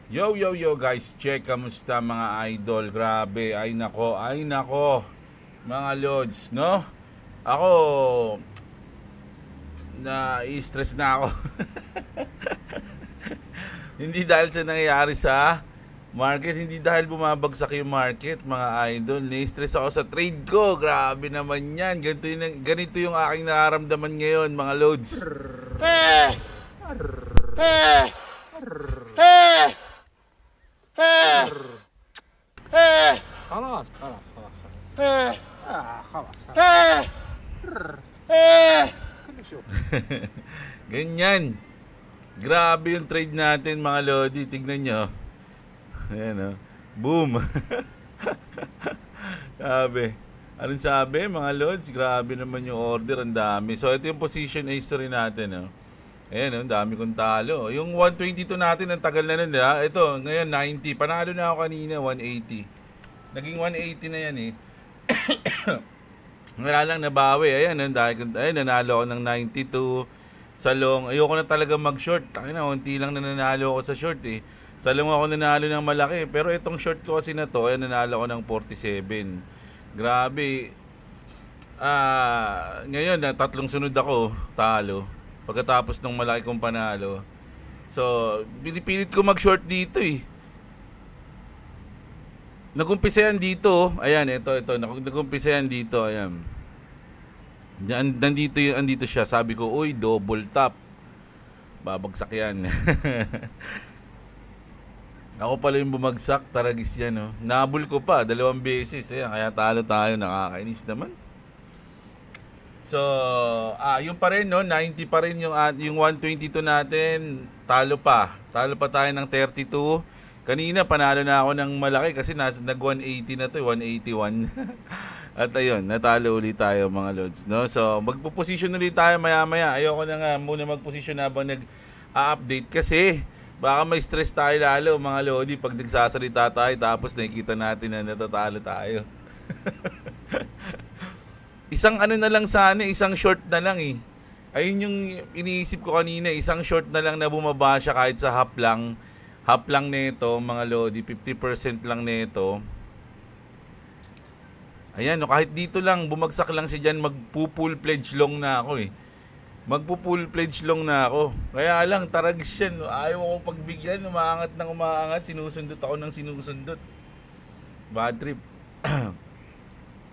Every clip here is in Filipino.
Yo, yo, yo guys, check, kamusta mga idol? Grabe, ay nako, mga lods, no? Ako, na-stress na ako. Hindi dahil sa nangyayari sa market, hindi dahil bumabagsak yung market, mga idol. Na-stress ako sa trade ko, grabe naman yan. Ganito yung aking nararamdaman ngayon, mga lods. Eh! Eh! Eh! خلاص خلاص خلاص خلاص كله شوف. Ganyan. Grabe yung trade natin, mga lodi. Tignan nyo. Ayan o. Boom. Sabi. Anong sabi, mga lods? Grabe naman yung order. Ang dami. So, ito yung position history natin. Oh. Ayan, ang dami kong talo. Yung 122 natin, ang tagal na nun. Ito, ngayon 90. Panalo na ako kanina, 180. Naging 180 na yan eh. Wala lang nabawi. Ayan, nanalo ako ng 92 sa long. Ayoko na talaga mag-short. Unti lang na nanalo ako sa short eh. Sa long ako nanalo ng malaki. Pero itong short ko kasi na to, ayan, nanalo ako ng 47. Grabe. Ngayon, tatlong sunod ako, talo. Pagkatapos ng malaki kong panalo. So, pinipilit ko mag-short dito eh. Nagumpisa yan dito. Ayan, ito. Nagumpisa yan dito. Ayan. Andito siya. Sabi ko, uy, double top. Babagsak yan. Ako pala yung bumagsak. Taragis yan, no? Nabul ko pa, 2 beses. Ayan, kaya talo tayo. Nakakainis naman. So, yung pa rin, no? 90 pa rin yung 122 natin. Talo pa tayo ng 32. Kanina panalo na ako ng malaki kasi nag 180 na to, 181. At ayun, natalo ulit tayo, mga lods, no? So, magpo-position ulit tayo maya-maya. Ayoko na nga muna mag-position habang nag-update kasi baka may stress tayo lalo, mga lodi, pag nagsasalita tayo tapos nakikita natin na natatalo tayo. Isang ano na lang sana, isang short na lang eh. Ayun yung iniisip ko kanina, isang short na lang na bumaba siya kahit sa half lang nito, mga lodi, 50% lang nito. Ayan, no, kahit dito lang, bumagsak lang siya dyan, magpo-full pledge long na ako eh. Magpo-full pledge long na ako. Kaya lang, taragis yan. Ayaw ako pagbigyan, umaangat, sinusundot ako ng sinusundot. Bad trip.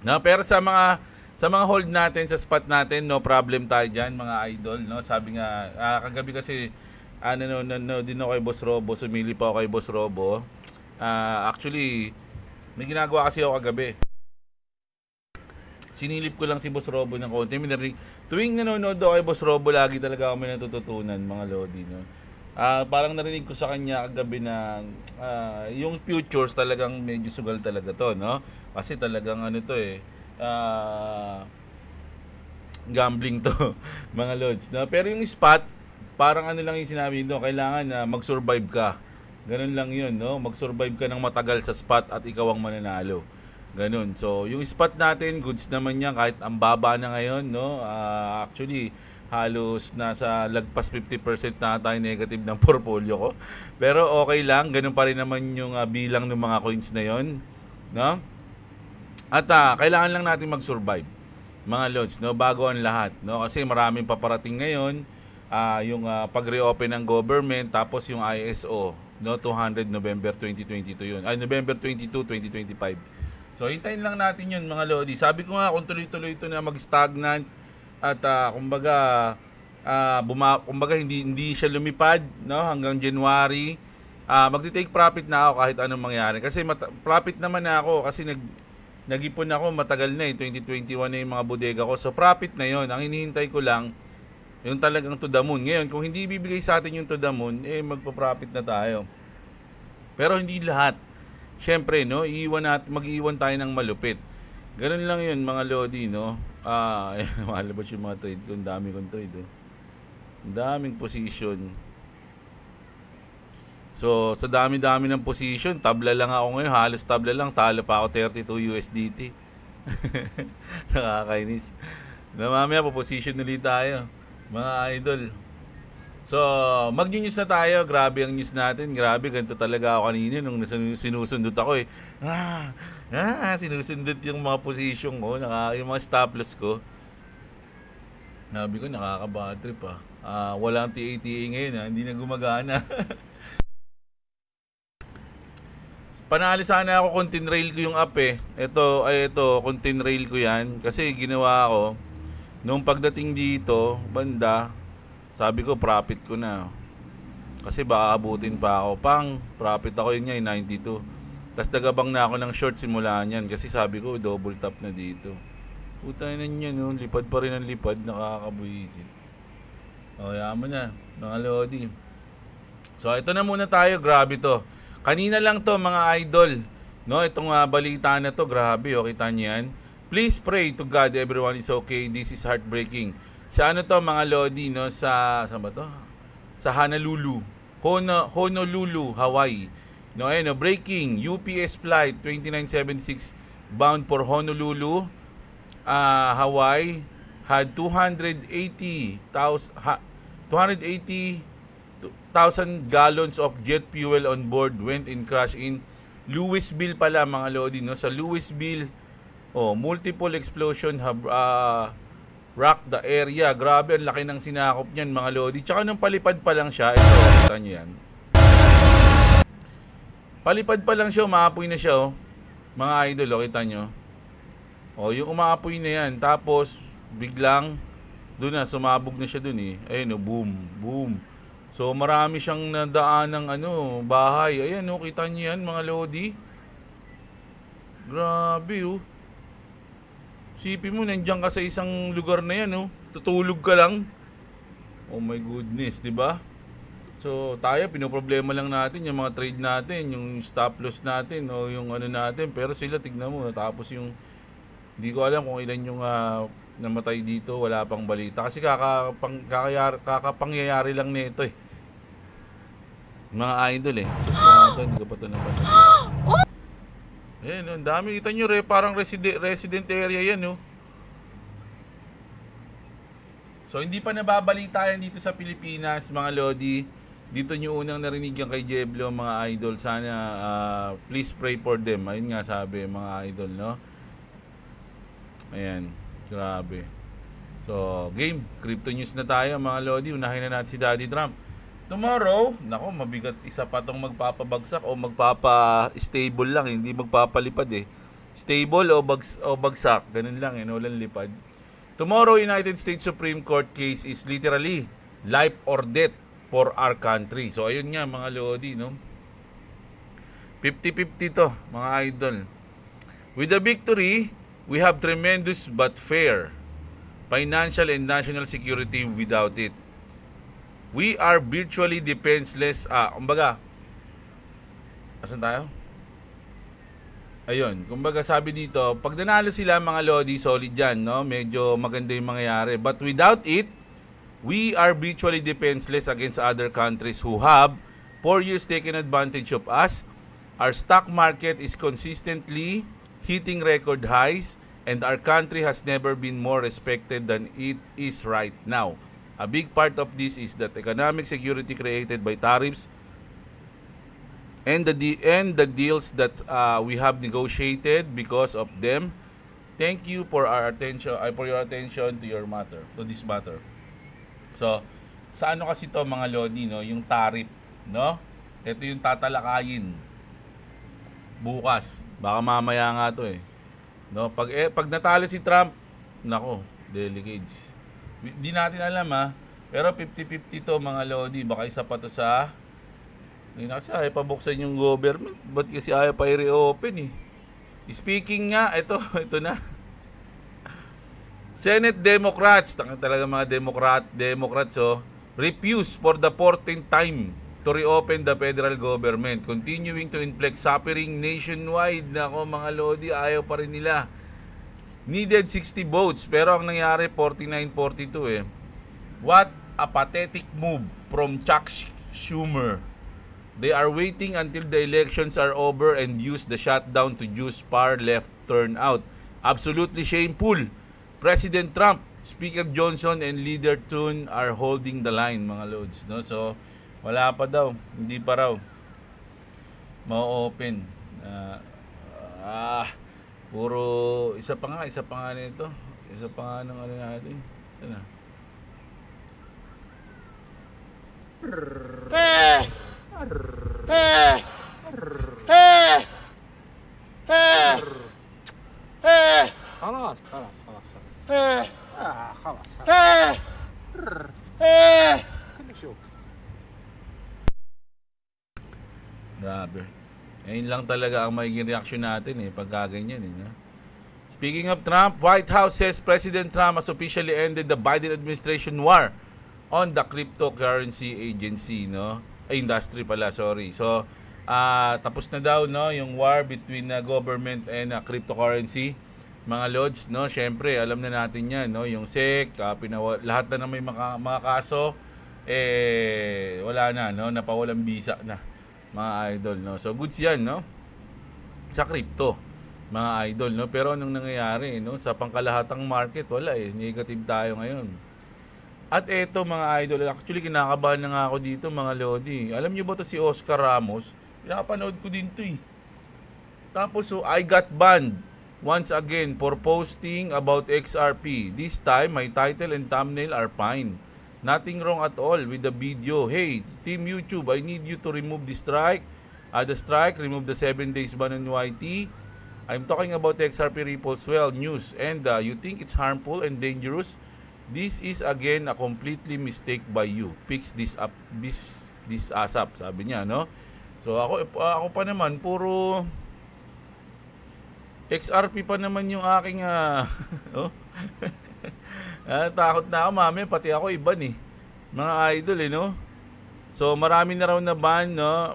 No, pero sa mga hold natin, sa spot natin, no problem tayo dyan, mga idol, no? Sabi nga, kagabi kasi, din ako kay Boss Robo, sumili pa ako kay Boss Robo. Actually, may ginagawa kasi ako kagabi. Sinilip ko lang si Boss Robo ng konti. Tuwing nanonood ako kay Boss Robo, lagi talaga ako may natututunan, mga lodi, no? Parang narinig ko sa kanya kagabi na yung futures talagang medyo sugal talaga to, no? Kasi talagang ano to eh, gambling to, mga lods, no? Pero yung spot, parang ano lang yung sinabi nito, kailangan na mag-survive ka. Ganun lang yun, no? Mag-survive ka ng matagal sa spot at ikaw ang mananalo. Ganun. So, yung spot natin, goods naman yan kahit ang baba na ngayon, no? Actually, halos nasa lagpas 50% na tayo negative ng portfolio ko. Pero okay lang, ganun pa rin naman yung bilang ng mga coins na yon, no? At kailangan lang natin mag-survive, mga lods, no, bago ang lahat, no, kasi maraming paparating ngayon, yung pag-reopen ng government, tapos yung ISO, no, 200 November 2022 yun. November 22, 2025. So hintayin lang natin yun, mga lodi. Sabi ko nga, kung tuloy-tuloy ito na mag-stagnant at kumbaga hindi siya lumipad, no, hanggang January, magti-take profit na ako kahit anong mangyari. Kasi profit naman na ako kasi nag-ipon ako matagal na eh, 2021 na yung mga bodega ko. So profit na yon. Ang hinihintay ko lang yung talagang to the moon. Ngayon, kung hindi ibibigay sa atin yung to the moon, magpa-profit na tayo. Pero hindi lahat. Syempre, no, mag-iwan tayo ng malupit. Ganun lang yun, mga lodi, no. Malabas yung mga trade ko. Ang dami kong trade, oh. Ang daming position. So, sa dami-dami ng position, tabla lang ako ngayon. Halos tabla lang. Talo pa ako 32 USDT. Nakakainis. Na mamaya, po-position ulit tayo, mga idol. So, mag-news na tayo. Grabe ang news natin. Grabe, ganito talaga ako kanina nung sinusundot ako eh. Sinusundot yung mga position ko, yung mga stop loss ko. Sabi ko, nakaka-bad trip ah. Walang TA ngayon hindi na gumagana. Panali sana ako, content rail ko yung app eh. Ito, content rail ko yan. Kasi ginawa ko, nung pagdating dito, banda, sabi ko, profit ko na. Kasi baka abutin pa ako. Profit ako yun nga, 92. Tapos nagabang na ako ng short simula niyan. Kasi sabi ko, double top na dito. Puta na niya, no? Lipad pa rin ang lipad, nakakabuisit. Yaman na, mga lodi. So, ito na muna tayo, grabe to. Kanina lang to, mga idol. No, itong balita na to, grabe, kita niyo yan. Please pray to God, everyone is okay. This is heartbreaking. Sa ano to, mga lodi, no, saan ba to? Sa Honolulu, Hawaii. No, breaking, UPS flight 2976 bound for Honolulu, Hawaii had 280,000 gallons of jet fuel on board went in crash in Louisville pala, mga lodi, no? Sa Louisville, multiple explosion have rocked the area. Grabe, ang laki ng sinakop niyan, mga lodi. Tsaka nung palipad pa lang siya, ito, kita nyo yan. Palipad pa lang siya, umaapoy na siya, mga idol, kita nyo. Yung umaapoy na yan, tapos biglang doon na, sumabog na siya doon eh. Ayun, boom, boom. So, marami siyang nadaan ng bahay. Ayan, kita niyo yan, mga lodi. Grabe, Sipin mo, nandiyan ka sa isang lugar na yan, tutulog ka lang. Oh my goodness, di ba? So, tayo, pinoproblema lang natin yung mga trade natin, yung stop loss natin, o yung natin. Pero sila, tignan mo, natapos yung, hindi ko alam kung ilan yung namatay dito, wala pang balita. Kasi kakapangyayari lang nito eh. Mga idol eh. Hindi ko pa ito naman. Ayan, ang dami. Kita nyo, parang resident area yan, So, hindi pa nababalita yan dito sa Pilipinas, mga lodi. Dito nyo unang narinig yan kay Jeblo, mga idol. Sana, please pray for them. Ayun nga sabi, mga idol, no? Ayan, grabe. So, game. Crypto news na tayo, mga lodi. Unahin na natin si Daddy Trump. Tomorrow, nako, mabigat, isa pa tong magpapabagsak o magpapa-stable lang, hindi magpapalipad eh. Stable o bagsak, ganun lang, walang lipad. Tomorrow, United States Supreme Court case is literally life or death for our country. So, ayun nga, mga lodi, no? 50-50 to, mga idol. With the victory, we have tremendous but fair financial and national security. Without it, we are virtually defenseless. Kumbaga, asan tayo? Ayun, kumbaga sabi dito, pag nanalo sila, mga lodi, solid yan, no? Medyo maganda yung mangyayari. But without it, we are virtually defenseless against other countries who have for years taken advantage of us. Our stock market is consistently hitting record highs, and our country has never been more respected than it is right now. A big part of this is that economic security created by tariffs and the deals that we have negotiated because of them. Thank you for your attention to this matter. So, sa kasi to, mga lodi, no, yung tariff, no? Ito yung tatalakayin bukas. Baka mamaya nga to eh. No, pag natalo si Trump, nako, delegates. Di natin alam pero 50-50 to, mga lodi. Baka isa pa to sa hindi na kasi ayaw pa buksan yung government. Ba't kasi ayaw pa i-reopen eh. Speaking nga, ito na. Senate Democrats, talaga mga Democrats refuse for the 14th time to reopen the federal government, continuing to inflict suffering nationwide. Nako, mga lodi, ayaw pa rin nila. Needed 60 votes, pero ang nangyari 49-42 eh. What a pathetic move from Chuck Schumer. They are waiting until the elections are over and use the shutdown to juice far left turnout. Absolutely shameful. President Trump Speaker Johnson and Leader Thun are holding the line, mga lods, no? So wala pa daw, hindi pa raw ma-open. Puro isa pa nga nito. Isa pa nga ng ano natin. Sana. خلاص خلاص خلاص خلاص كل شوف Grabe. Ayun lang talaga ang magiging reaction natin pagka ganyan no? Speaking of Trump, White House says President Trump has officially ended the Biden administration war on the cryptocurrency agency, no? Industry pala, sorry. So, tapos na daw no yung war between government and cryptocurrency. Mga lods, no? Syempre, alam na natin 'yan, no? Yung SEC, lahat na may mga kaso wala na, no? Napawalang bisa na, mga idol, no? So, goods 'yan, no? Sa crypto, mga idol, no? Pero anong nangyayari, no? Sa pangkalahatang market, wala negative tayo ngayon. At eto, mga idol, actually kinakabahan na nga ako dito, mga lodi. Alam niyo ba to si Oscar Ramos? Pinapanood ko din to Tapos, so, I got banned once again for posting about XRP. This time, my title and thumbnail are fine. Nothing wrong at all with the video. Hey, Team YouTube, I need you to remove the strike. Remove the 7 days ban on YT. I'm talking about XRP Ripple Swell news, and you think it's harmful and dangerous? This is again a completely mistake by you. Fix this up, this ASAP, sabi niya, no? So ako pa naman puro XRP pa naman yung aking takot na ako, mami, pati ako iban mga idol no. So marami na raw na ban, no.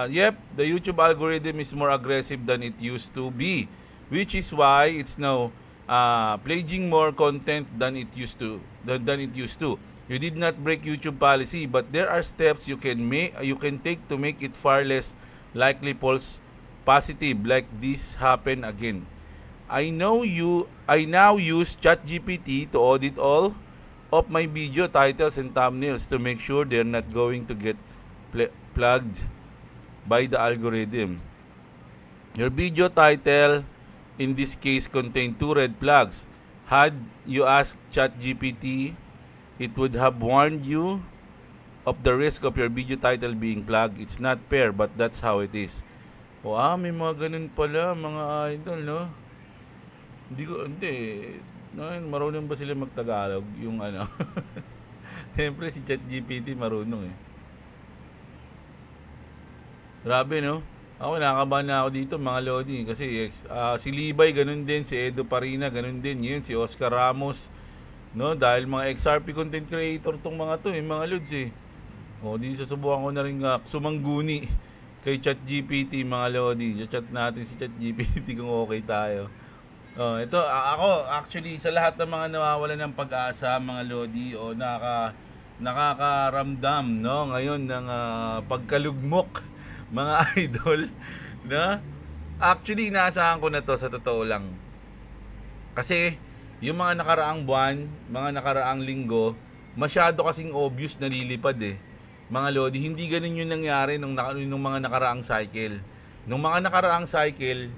Yep, the YouTube algorithm is more aggressive than it used to be, which is why it's now plaguing more content than it used to. You did not break YouTube policy, but there are steps you can take to make it far less likely false positive like this happen again. I now use ChatGPT to audit all of my video titles and thumbnails to make sure they're not going to get plugged by the algorithm. Your video title in this case contained 2 red flags. Had you asked ChatGPT, it would have warned you of the risk of your video title being plugged. It's not fair, but that's how it is. May mga ganun pala, mga idol, no? Hindi. No, marunong ba sila magtagalog? Yung ano? Siyempre si ChatGPT marunong Grabe, no? Ako, nakakabahan na ako dito, mga lodi. Kasi si Libay, ganun din. Si Edo Parina, ganun din. Yun, si Oscar Ramos. No? Dahil mga XRP content creator tong mga to, mga lods di susubukan ko na rin sumangguni kay ChatGPT, mga lodi. Chat natin si ChatGPT kung okay tayo. Ito, ako, actually, sa lahat ng mga nawawalan ng pag-asa, mga lodi, nakakaramdam, no? Ngayon ng pagkalugmok, mga idol, na actually, inaasahan ko na to sa totoo lang. Kasi, yung mga nakaraang buwan, mga nakaraang linggo, masyado kasing obvious na lilipad mga lodi. Hindi ganun yung nangyari nung mga nakaraang cycle. Nung mga nakaraang cycle,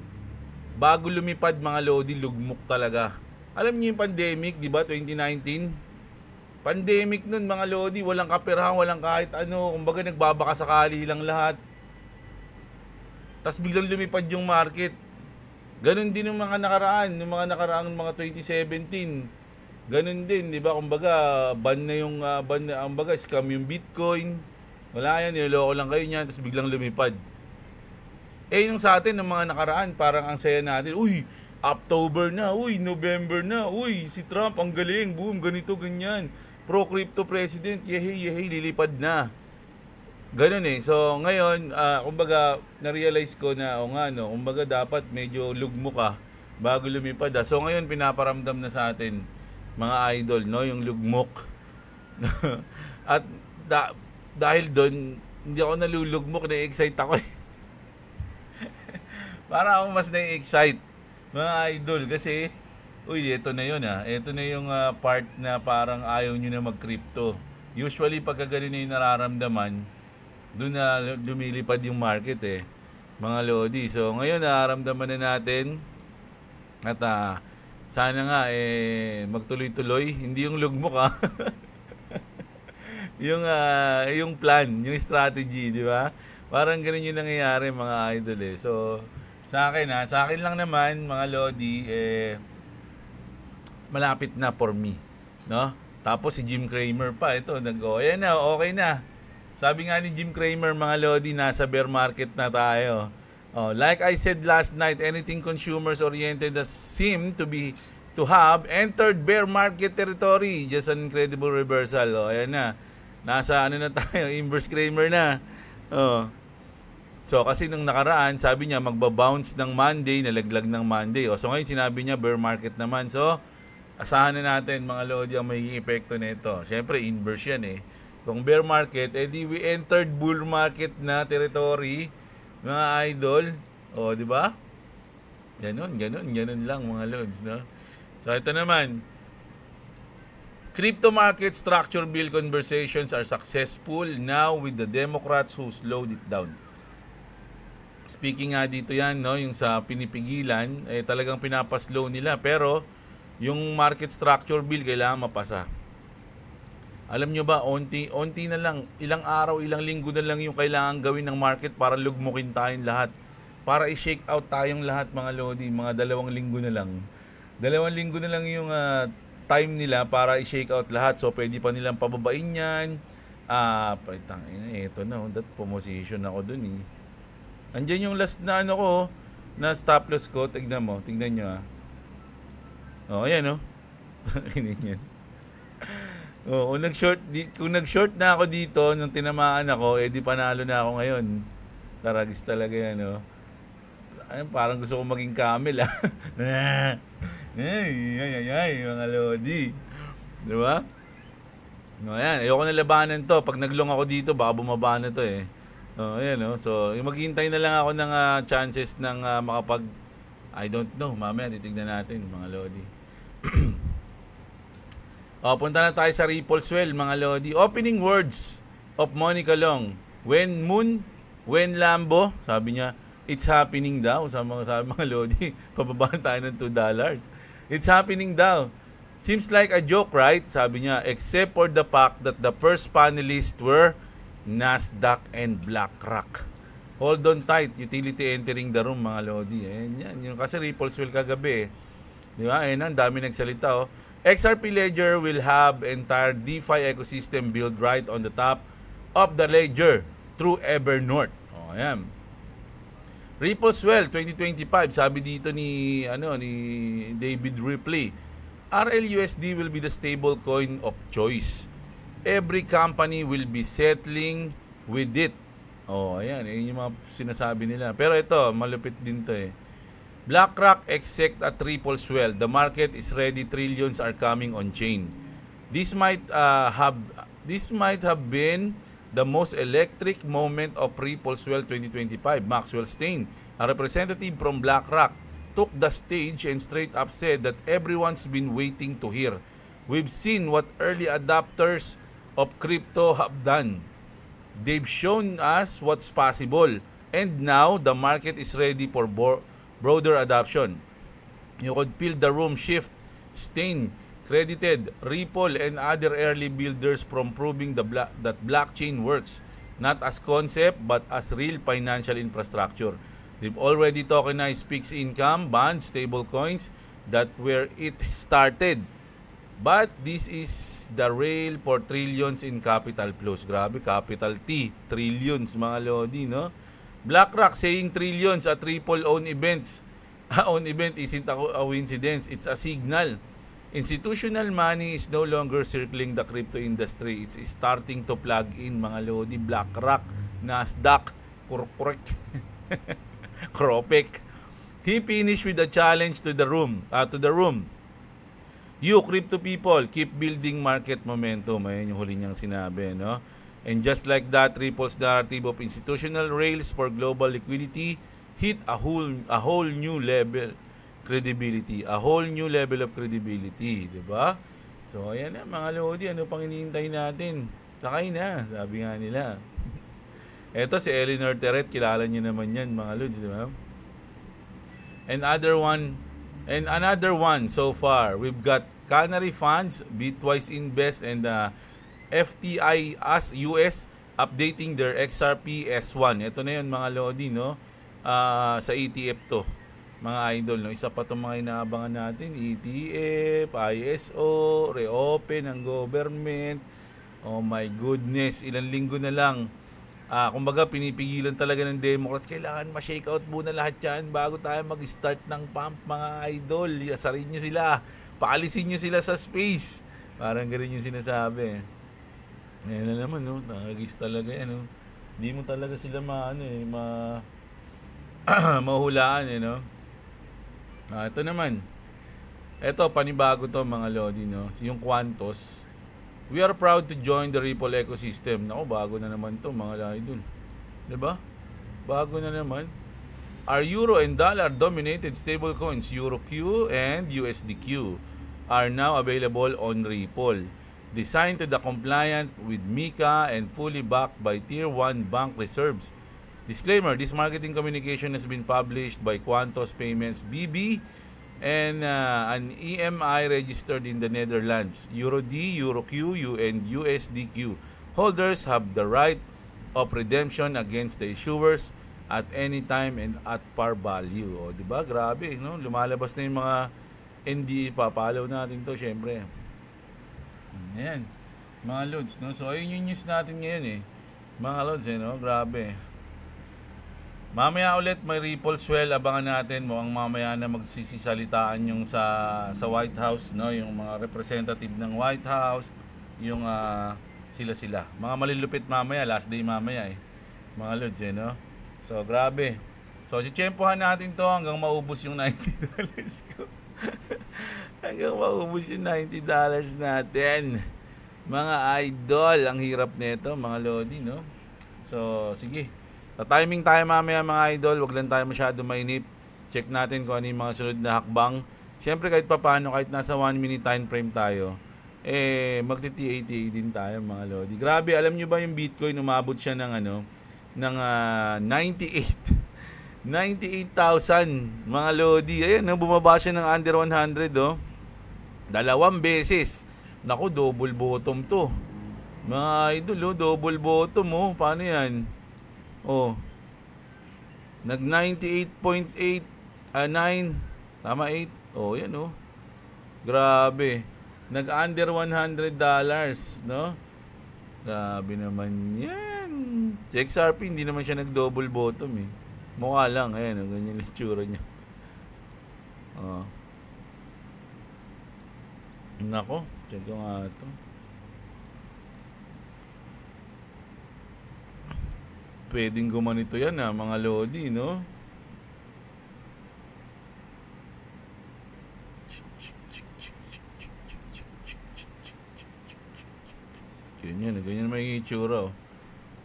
bago lumipad, mga lodi, lugmok talaga. Alam niyo yung pandemic, di ba, 2019? Pandemic nun, mga lodi, walang kaperahan, walang kahit ano, kumbaga nagbabaka sakali lang lahat. Tapos biglang lumipad yung market. Ganun din yung mga nakaraang mga 2017. Ganun din, di ba? Kumbaga, kumbaga, scam yung Bitcoin. Wala yan, niloloko lang kayo niyan, tapos biglang lumipad. Yung sa atin, ng mga nakaraan, parang ang saya natin, uy, October na, uy, November na, uy, si Trump, ang galing, boom, ganito, ganyan. Pro-crypto president, yehey, lilipad na. Ganun So, ngayon, kumbaga, na-realize ko na, kumbaga, dapat medyo lugmo ka bago lumipad. So, ngayon, pinaparamdam na sa atin, mga idol, no, yung lugmok. At dahil doon, hindi ako nalulugmok, na-excite ako para ako mas na-excite, mga idol, kasi Uy, ito na yun ah. Ito na yung part na parang ayaw nyo na mag-crypto. Usually, pagka ganun na yung nararamdaman, doon na lumilipad yung market eh. Mga Lodi. So, ngayon nararamdaman na natin at sana nga magtuloy-tuloy. Hindi yung lugmok ah. yung plan, yung strategy, di ba? Parang ganun yung nangyayari mga idol eh. So, sa akin lang naman mga Lodi, malapit na for me, no? Tapos si Jim Cramer pa, ito, ayan na, okay na. Sabi nga ni Jim Cramer, mga Lodi, nasa bear market na tayo. Oh, like I said last night, anything consumers oriented seem to have entered bear market territory. Just an incredible reversal. Oh, ayan na. Nasa ano na tayo, inverse Cramer na. Oh. So kasi nung nakaraan, sabi niya magba-bounce ng Monday, nalaglag ng Monday. O so ngayon sinabi niya bear market naman. So asahan na natin mga Lodi ang magiging epekto nito. Syempre inverse yan eh. Kung bear market, edi we entered bull market na territory, mga idol. O di ba? Ganun lang mga Lods, no? So ito naman, crypto market structure bill conversations are successful now with the Democrats who slowed it down. Speaking nga dito yan, no, yung sa pinipigilan, talagang pinapaslow nila. Pero, yung market structure bill, kailangan mapasa. Alam nyo ba, onti na lang, ilang araw, ilang linggo na lang yung kailangan gawin ng market para lugmukin tayong lahat. Para i-shake out tayong lahat, mga Lodi, mga 2 linggo na lang. 2 linggo na lang yung time nila para i-shake out lahat. So, pwede pa nilang pababain yan. Ito na, that position ako dun eh. Andiyan yung last na ano ko, na stop loss ko. Tignan mo, tignan nyo ah. Oh, ayan oh. Yan. Oh, kung nag-short na ako dito nung tinamaan ako, di panalo na ako ngayon. Taragis talaga yan oh. Ay, parang gusto ko maging camel ah. ay, mga Lodi. Di ba? No, ayan, ayoko na labanan to. Pag naglong ako dito, baka bumaba na to eh. Ayan oh. So, maghihintay na lang ako ng chances ng makapag I don't know, mamaya titignan natin mga Lodi. Punta na tayo sa Ripple Swell mga Lodi. Opening words of Monica Long. When Moon, when Lambo, sabi niya, it's happening daw. Sabi mga Lodi, pababa tayo ng $2. It's happening daw. Seems like a joke, right? Sabi niya, except for the fact that the first panelists were Nasdaq and BlackRock. Hold on tight, utility entering the room mga Lodi. Ayan yan. Yung kasi Ripple Swell kagabi. Di ba? Ayan, ang dami nagsalita oh. XRP Ledger will have entire DeFi ecosystem built right on the top of the ledger through Evernorth. Oh, ayan. Ripple Swell 2025, sabi dito ni David Ripley, RLUSD will be the stable coin of choice. Every company will be settling with it. Oh, ayan, yun yung mga sinasabi nila. Pero ito, malupit din to eh. BlackRock exec at Ripple Swell. The market is ready. Trillions are coming on chain. This might have been the most electric moment of Ripple Swell 2025. Maxwell Stein, a representative from BlackRock, took the stage and straight up said that everyone's been waiting to hear. We've seen what early adopters of crypto have done. They've shown us what's possible. And now the market is ready for broader adoption. You could feel the room shift. Stein credited Ripple and other early builders from proving that blockchain works, not as concept but as real financial infrastructure. They've already tokenized fixed income, bonds, stable coins. That where it started. But this is the rail for trillions in capital flows. Grabe, capital T, trillions mga Lodi, no? BlackRock saying trillions at Ripple own events. Own event isn't a coincidence, it's a signal. Institutional money is no longer circling the crypto industry. It's starting to plug in mga Lodi. BlackRock, Nasdaq, Kropek. He finished with a challenge to the room. You crypto people, keep building market momentum. Ayun yung huli niyang sinabi, no? And just like that, Ripple's narrative of institutional rails for global liquidity hit a whole new level. credibility. A whole new level of credibility, di ba? So, ayan na mga Lodi, ano pang hinihintay natin? Sakay na, sabi nga nila. Eto si Eleanor Teret, kilala niyo naman yan mga Lods, di ba? And another one so far, we've got Canary Funds, Bitwise Invest, and FTI as US updating their XRP S1. Ito na yun mga Lodi, no? Sa ETF to, mga idol, no? Isa pa itong mga inaabangan natin, ETF, ISO, reopen ng government. Oh my goodness, ilang linggo na lang. Kumbaga pinipigilan talaga ng Democrats, kailangan ma-shake out muna lahat yan bago tayo mag-start ng pump mga idol. Asarin nyo sila, paalisin nyo sila sa space. Parang ganun yung sinasabi. Ngayon na naman, no? Nakagis talaga yan, no? Hindi mo talaga sila mahulaan, no? Ito naman. Ito, panibago to mga Lodi, no? Yung Quantos. We are proud to join the Ripple ecosystem. Naku, bago na naman to mga idol. Diba? Bago na naman. Our euro and dollar dominated stablecoins EuroQ and USDQ are now available on Ripple. Designed to the compliant with MiCA and fully backed by Tier 1 bank reserves. Disclaimer, this marketing communication has been published by Quantos Payments BB and an EMI registered in the Netherlands. EuroD, EuroQ, and USDQ holders have the right of redemption against the issuers at any time and at par value. O, di ba? Grabe, no? Lumalabas na yung mga NDE, papalaw natin to, syempre. Ayan, mga Lods, no? So, ayun yung news natin ngayon, mga Lods, no? Grabe. Mamaya ulit may Ripple swell, abangan natin mo ang mamaya na magsisalitaan yung sa White House, no, yung mga representative ng White House, yung sila mga malilupit mamaya, last day mamaya mga Lods, no. So grabe. So sitsempohan natin to hanggang maubos yung $90 ko. Hanggang maubos yung $90 natin. Mga idol, ang hirap nito mga Lodi, no. So sige. Timing tayo mamaya mga idol, wag lang tayo masyado mainip. Check natin kung ano yung mga sunod na hakbang. Siyempre kahit papaano, kahit nasa 1 minute time frame tayo, magti-TA din tayo mga Lodi. Grabe, alam nyo ba yung Bitcoin, umabot siya ng 98,000 mga Lodi. Ayan, bumaba siya ng under 100, oh. 2 beses. Naku, double bottom to. Mga idol, oh, double bottom, oh. Paano yan? Oh. Nag 98.8 9 tama 8. Oh, yan oh. Grabe. Nag under $100, no? Grabe naman yan. Si XRP hindi naman siya nag double bottom Mukha lang, ayan oh, ganyan yung itsura niya. Oh. Nako, check ko nga ito. Pwedeng gumanito yan mga Lodi, no? Ganyan may itsura, oh.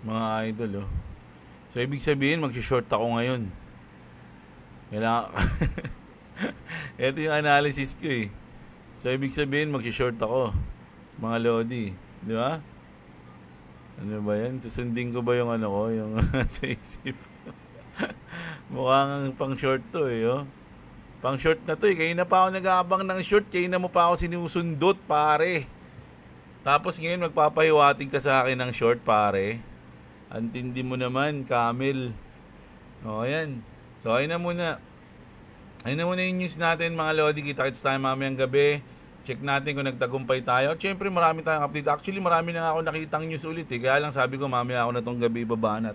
Mga idol, oh. So, ibig sabihin, mag-short ako ngayon. Kailangan... Ito yung analysis ko, So, ibig sabihin, mag-short ako. Mga Lodi. Di ba? Ano ba yan? Susundin ko ba yung yung sa isip ko? Mukhang pang short to oh. Pang short na to Kaya na pa ako nag-aabang ng short, kaya na mo pa ako sinusundot, pare. Tapos ngayon magpapahiwatig ka sa akin ng short, pare. Antindi mo naman, Camel. O, ayan. So, ayun na muna. Ayun na muna yung news natin, mga Lodi. Kita-kits tayo mamayang gabi. Check natin kung nagtagumpay tayo. Siyempre, marami tayong update. Actually, marami na ako nakitang news ulit Kaya lang sabi ko, mamaya ako na tong gabi babanat,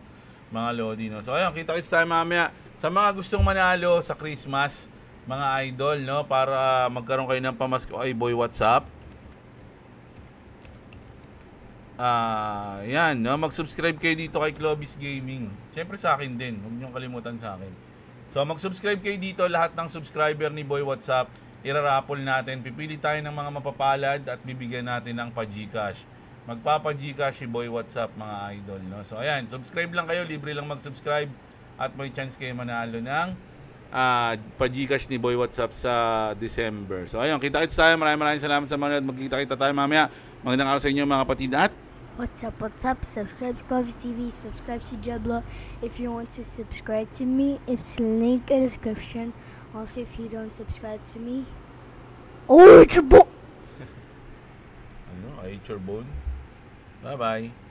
mga Lodi, no? So, ayun, kita-kits tayo mamaya. Sa mga gustong manalo sa Christmas, mga idol, no? Para magkaroon kayo ng pamasko kay Boy WhatsApp. Yan, no? Mag-subscribe kayo dito kay Clovis Gaming. Siyempre sa akin din. Huwag niyong kalimutan sa akin. So, mag-subscribe kayo dito. Lahat ng subscriber ni Boy WhatsApp, irarapol natin. Pipili tayo ng mga mapapalad at bibigyan natin ng pa-Gcash. Magpapa-Gcash si Boy WhatsApp, mga idol, no? So, ayan. Subscribe lang kayo. Libre lang mag-subscribe. At may chance kayo manalo ng pa-Gcash ni Boy WhatsApp sa December. So ayun, kita-kits tayo. Maraming salamat sa mga magkita-kita tayo mamaya. Magandang araw sa inyo mga kapatid at What's up? Subscribe to Coffee TV, subscribe to Jablo. If you want to subscribe to me, it's link in the description. Also, if you don't subscribe to me, oh, it's a book! I ate your bone. Bye-bye.